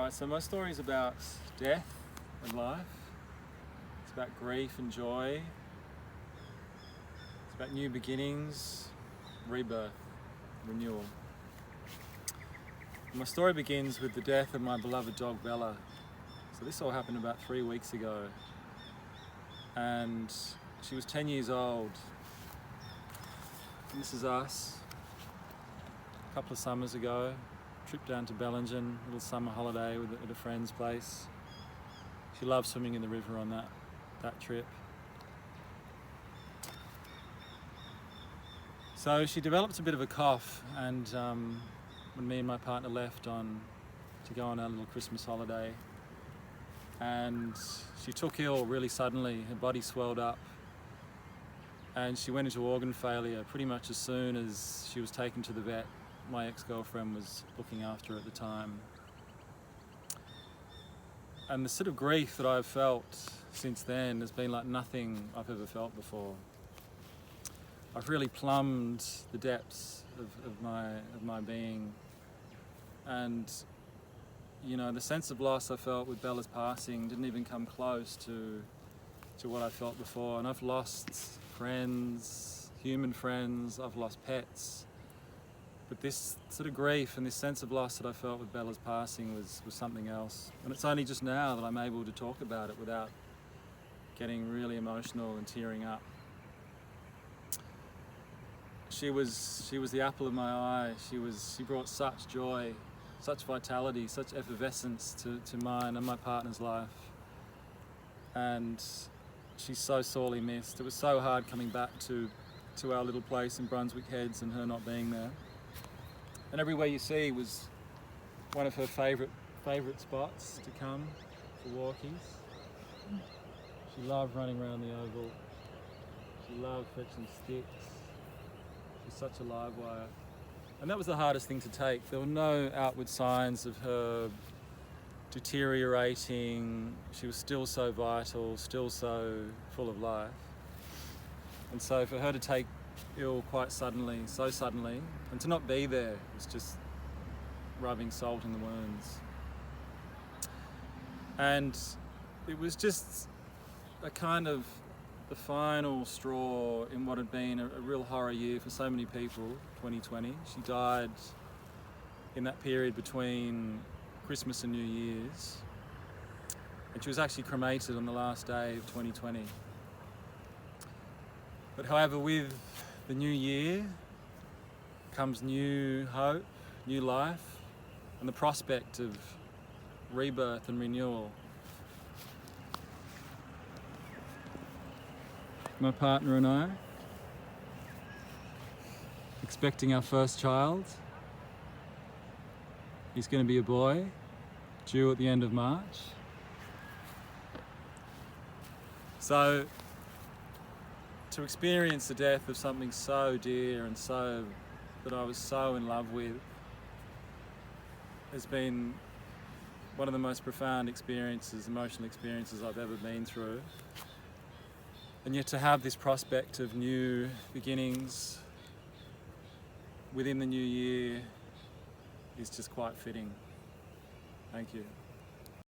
Alright, so my story is about death and life. It's about grief and joy. It's about new beginnings, rebirth, renewal. My story begins with the death of my beloved dog Bella. So this all happened about 3 weeks ago. And she was 10 years old. And this is us. A couple of summers ago. Trip down to Bellingen, little summer holiday at a friend's place. She loved swimming in the river on that trip. So she developed a bit of a cough, and when me and my partner left to go on our little Christmas holiday, and she took ill really suddenly. Her body swelled up and she went into organ failure pretty much as soon as she was taken to the vet. My ex-girlfriend was looking after her at the time. And the sort of grief that I've felt since then has been like nothing I've ever felt before. I've really plumbed the depths of my being, and you know, the sense of loss I felt with Bella's passing didn't even come close to what I felt before. And I've lost friends, human friends, I've lost pets. But this sort of grief and this sense of loss that I felt with Bella's passing was something else. And it's only just now that I'm able to talk about it without getting really emotional and tearing up. She was the apple of my eye. She brought such joy, such vitality, such effervescence to mine and my partner's life. And she's so sorely missed. It was so hard coming back to our little place in Brunswick Heads and her not being there. And everywhere you see was one of her favourite spots to come for walkies. She loved running around the oval. She loved fetching sticks. She's such a live wire. And that was the hardest thing to take. There were no outward signs of her deteriorating. She was still so vital, still so full of life. And so for her to take ill quite suddenly, so suddenly, and to not be there was just rubbing salt in the wounds. And it was just a kind of the final straw in what had been a real horror year for so many people, 2020. She died in that period between Christmas and New Year's. And she was actually cremated on the last day of 2020. But however, with the new year comes new hope, new life, and the prospect of rebirth and renewal. My partner and I, expecting our first child. He's going to be a boy, due at the end of March. So, to experience the death of something so dear and so that I was so in love with has been one of the most profound experiences, emotional experiences I've ever been through. And yet to have this prospect of new beginnings within the new year is just quite fitting. Thank you.